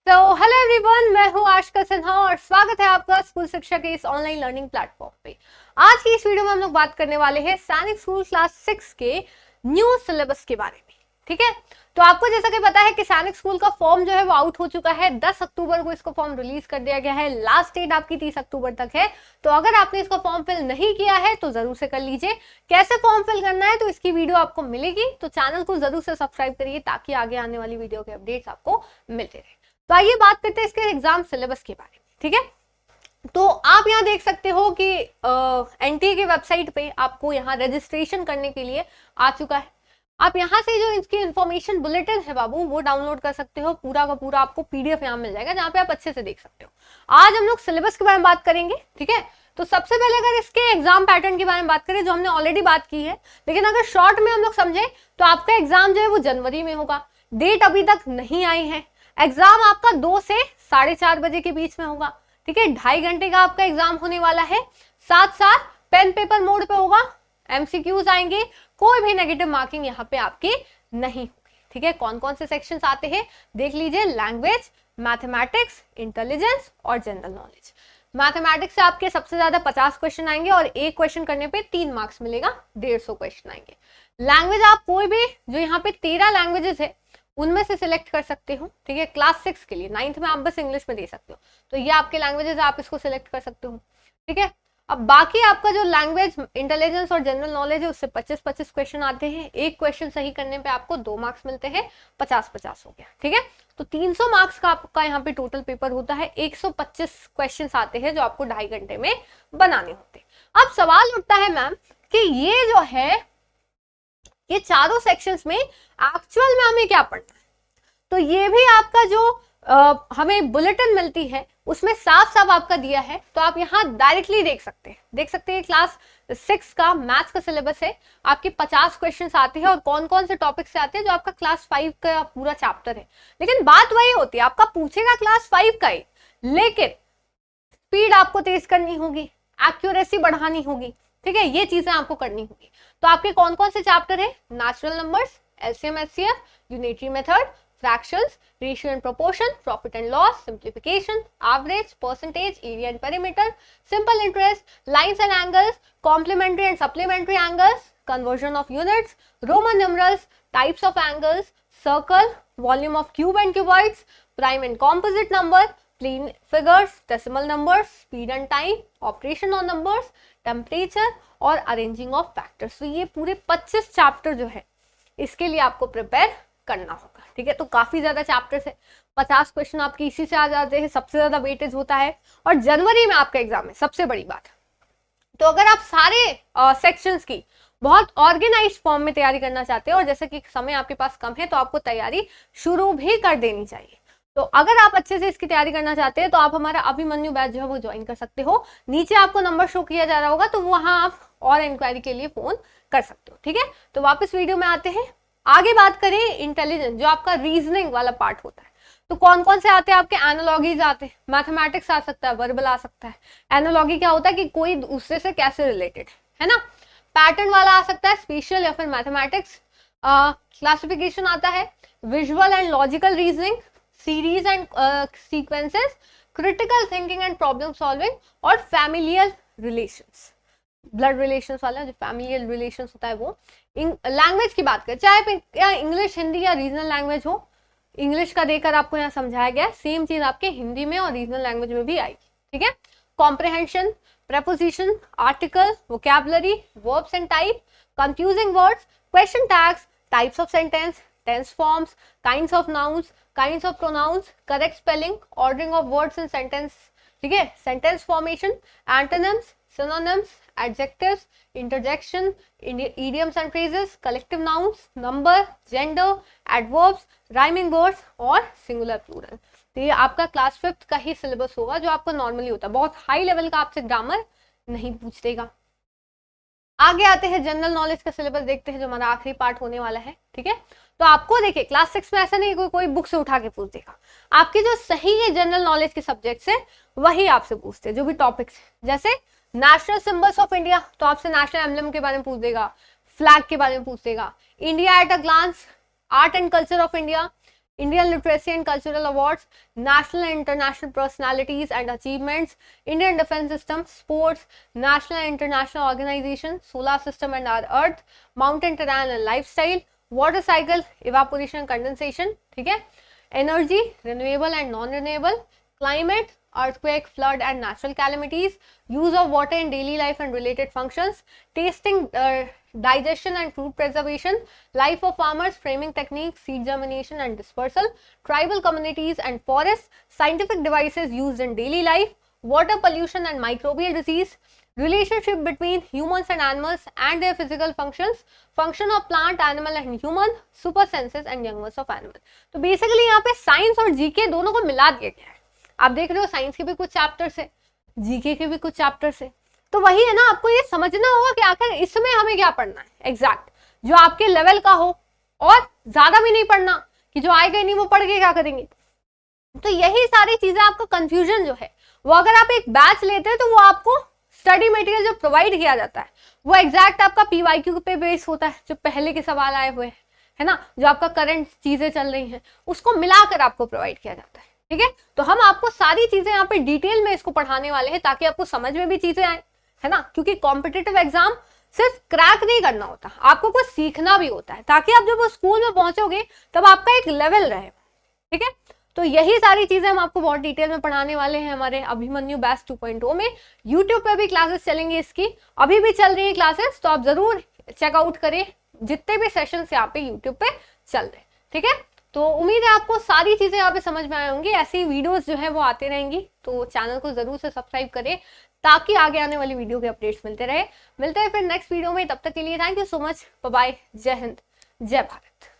तो hello everyone, मैं हूं आशिका सिन्हा और स्वागत है आपका स्कूल शिक्षा के इस ऑनलाइन लर्निंग प्लेटफॉर्म पे। आज की इस वीडियो में हम लोग बात करने वाले हैं सैनिक स्कूल क्लास 6 के न्यू सिलेबस के बारे में। ठीक है, तो आपको जैसा कि पता है कि सैनिक स्कूल का फॉर्म जो है वो आउट हो चुका है। 10 अक्टूबर को इसको फॉर्म रिलीज कर दिया गया है। लास्ट डेट आपकी 30 अक्टूबर तक है। तो अगर आपने इसका फॉर्म फिल नहीं किया है तो जरूर से कर लीजिए। कैसे फॉर्म फिल करना है तो इसकी वीडियो आपको मिलेगी, तो चैनल को जरूर से सब्सक्राइब करिए ताकि आगे आने वाली वीडियो के अपडेट्स आपको मिलते रहे। तो आइए बात करते हैं इसके एग्जाम सिलेबस के बारे में। ठीक है, तो आप यहाँ देख सकते हो कि एनटीए के वेबसाइट पे आपको यहाँ रजिस्ट्रेशन करने के लिए आ चुका है। आप यहाँ से जो इसकी इंफॉर्मेशन बुलेटिन है बाबू वो डाउनलोड कर सकते हो। पूरा का पूरा आपको पीडीएफ यहाँ मिल जाएगा जहाँ पे आप अच्छे से देख सकते हो। आज हम लोग सिलेबस के बारे में बात करेंगे। ठीक है, तो सबसे पहले अगर इसके एग्जाम पैटर्न के बारे में बात करें जो हमने ऑलरेडी बात की है, लेकिन अगर शॉर्ट में हम लोग समझे तो आपका एग्जाम जो है वो जनवरी में होगा। डेट अभी तक नहीं आई है। एग्जाम आपका 2 से 4:30 बजे के बीच में होगा। ठीक है, 2.5 घंटे का आपका एग्जाम होने वाला है। साथ साथ पेन पेपर मोड पे होगा। एमसीक्यूज आएंगे, कोई भी नेगेटिव मार्किंग यहाँ पे आपकी नहीं होगी। ठीक है, कौन कौन से सेक्शंस आते हैं देख लीजिए। लैंग्वेज, मैथमेटिक्स, इंटेलिजेंस और जनरल नॉलेज। मैथमेटिक्स से आपके सबसे ज्यादा 50 क्वेश्चन आएंगे और एक क्वेश्चन करने पे 3 मार्क्स मिलेगा। 150 क्वेश्चन आएंगे। लैंग्वेज आप कोई भी जो यहाँ पे 13 लैंग्वेजेस है उनमें से सिलेक्ट कर सकते हो। ठीक है, क्लास 6 के लिए। 9th में आप बस इंग्लिश में दे सकते हो, तो ये आपके लैंग्वेजेस आप इसको सिलेक्ट कर सकते हो। ठीक है, अब बाकी आपका जो लैंग्वेज, इंटेलिजेंस और जनरल नॉलेज है उससे 25-25 क्वेश्चन आते हैं। एक क्वेश्चन सही करने पे आपको 2 मार्क्स मिलते हैं। 50-50 हो गया। ठीक है, तो 300 मार्क्स का आपका यहाँ पे टोटल पेपर होता है। 125 क्वेश्चन आते हैं जो आपको 2.5 घंटे में बनाने होते हैं। अब सवाल उठता है मैम कि ये जो है ये चारों सेक्शंस में एक्चुअल में हमें क्या पढ़ना है, तो ये भी आपका जो हमें बुलेटिन मिलती है उसमें साफ साफ आपका दिया है। तो आप यहाँ डायरेक्टली देख सकते हैं क्लास 6 का मैथ्स का सिलेबस है। आपके 50 क्वेश्चंस आते हैं और कौन कौन से टॉपिक से आते हैं जो आपका क्लास 5 का पूरा चैप्टर है। लेकिन बात वही होती है, आपका पूछेगा क्लास 5 का ही, लेकिन स्पीड आपको तेज करनी होगी, एक्यूरेसी बढ़ानी होगी। ठीक है, ये चीजें आपको करनी होगी। तो आपके कौन कौन से चैप्टर है? Natural numbers, LCM HCF, unitary method, fractions, ratio and proportion, profit and loss, simplification, average, percentage, area and perimeter, simple interest, lines and angles, complementary and supplementary angles, conversion of units, Roman numerals, types of angles, circle, volume of cube and cuboids, prime and composite number, plane figures, decimal numbers, speed and time, operation on numbers, temperature और arranging of factors. तो ये पूरे 25 chapter जो है इसके लिए आपको prepare करना होगा। ठीक है, तो काफी ज्यादा चैप्टर्स है। 50 क्वेश्चन आपके इसी से आ जाते हैं। सबसे ज्यादा वेटेज होता है और जनवरी में आपका एग्जाम है, सबसे बड़ी बात। तो अगर आप सारे सेक्शंस की बहुत ऑर्गेनाइज्ड फॉर्म में तैयारी करना चाहते हैं और जैसे कि समय आपके पास कम है तो आपको तैयारी शुरू भी कर देनी चाहिए। तो अगर आप अच्छे से इसकी तैयारी करना चाहते हैं तो आप हमारा अभिमन्यु बैच जो है वो ज्वाइन कर सकते हो। नीचे आपको नंबर शो किया जा रहा होगा, तो वहां आप और इंक्वायरी के लिए फोन कर सकते हो। ठीक है, तो वापस वीडियो में आते हैं। आगे बात करें इंटेलिजेंस, जो आपका रीजनिंग वाला पार्ट होता है। तो कौन कौन से आते हैं आपके? एनालॉजीज आते हैं, मैथमेटिक्स आ सकता है, वर्बल आ सकता है। एनालॉजी क्या होता है कि कोई दूसरे से कैसे रिलेटेड है ना। पैटर्न वाला आ सकता है, स्पेशल या फिर मैथमेटिक्स। क्लासिफिकेशन आता है, visual and logical reasoning, series and sequences, critical thinking and problem solving और फैमिलियल रिलेशंस। ब्लड रिलेशंस वाला जो फैमिलियल रिलेशंस होता है वो। लैंग्वेज की बात करें, चाहे इंग्लिश, हिंदी या रीजनल लैंग्वेज हो, इंग्लिश का देकर आपको यहाँ समझाया गया, सेम चीज आपके हिंदी में और रीजनल लैंग्वेज में भी आएगी। ठीक है, comprehension, preposition, article, vocabulary, verbs and type, confusing words, question tags, types of sentence, tense forms, kinds of nouns, kinds of pronouns, correct spelling, ordering of words in sentence. ठीक है, sentence formation, antonyms, synonyms, adjectives, interjection, idioms and phrases, collective nouns, number, gender, adverbs, rhyming words और singular plural. तो ये आपका class 5 का ही syllabus होगा जो आपको नॉर्मली होता है। बहुत हाई लेवल का आपसे ग्रामर नहीं पूछ देगा। आगे आते हैं जनरल नॉलेज का सिलेबस देखते हैं जो हमारा आखिरी पार्ट होने वाला है। ठीक है, तो आपको देखिए क्लास 6 में ऐसा नहीं कोई बुक से उठा के पूछ देगा। आपकी जो सही है जनरल नॉलेज के सब्जेक्ट्स है वही आपसे पूछते हैं, जो भी टॉपिक्स है। जैसे नेशनल सिंबल्स ऑफ इंडिया, तो आपसे नेशनल एम्बलम के बारे में पूछ देगा, फ्लैग के बारे में पूछ देगा। India at a glance, art and culture of India, Indian Literacy and Cultural Awards, National and International Personalities and Achievements, Indian Defense System, Sports, National and International Organization, Solar System and our Earth, Mountain Terrain and Lifestyle, Water Cycle, Evaporation and Condensation, ठीक है, Energy, Renewable and Non-Renewable, Climate, earthquake, flood and natural calamities, use of water in daily life and related functions, tasting, digestion and food preservation, life of farmers, framing techniques, seed germination and dispersal, tribal communities and forests, scientific devices used in daily life, water pollution and microbial disease, relationship between humans and animals and their physical functions, function of plant, animal and human, super senses and young of animal. तो basically यहाँ पे science और GK दोनों को मिला दिया गया है। आप देख रहे हो साइंस के भी कुछ चैप्टर्स है, जीके के भी कुछ चैप्टर्स है, तो वही है ना, आपको ये समझना होगा कि आखिर इसमें हमें क्या पढ़ना है एग्जैक्ट, जो आपके लेवल का हो, और ज्यादा भी नहीं पढ़ना कि जो आएगा नहीं वो पढ़ के क्या करेंगे। तो यही सारी चीजें, आपका कंफ्यूजन जो है वो अगर आप एक बैच लेते हैं तो वो आपको स्टडी मटेरियल जो प्रोवाइड किया जाता है वो एग्जैक्ट आपका पीवाईक्यू पे बेस होता है, जो पहले के सवाल आए हुए हैं, है ना, जो आपका करंट चीजें चल रही हैं उसको मिलाकर आपको प्रोवाइड किया जाता है, ठीक है। तो हम आपको सारी चीजें यहाँ पे डिटेल में इसको पढ़ाने वाले हैं ताकि आपको समझ में भी चीजें आए, है ना, क्योंकि कॉम्पिटिटिव एग्जाम सिर्फ क्रैक नहीं करना होता, आपको कुछ सीखना भी होता है ताकि आप जब स्कूल में पहुंचोगे तब आपका एक लेवल रहे, ठीक है। तो यही सारी चीजें हम आपको बहुत डिटेल में पढ़ाने वाले हैं हमारे अभिमन्यु बैच 2.0 में। यूट्यूब पे भी क्लासेस चलेंगी इसकी, अभी भी चल रही है क्लासेस, तो आप जरूर चेकआउट करें, जितने भी सेशन यहाँ पे यूट्यूब पे चल रहे, ठीक है। तो उम्मीद है आपको सारी चीजें यहाँ पे समझ में आए होंगी, ऐसी वीडियोस जो है वो आते रहेंगी, तो चैनल को जरूर से सब्सक्राइब करें ताकि आगे आने वाली वीडियो के अपडेट्स मिलते रहे। मिलते हैं फिर नेक्स्ट वीडियो में, तब तक के लिए thank you so much, bye bye, जय हिंद, जय भारत।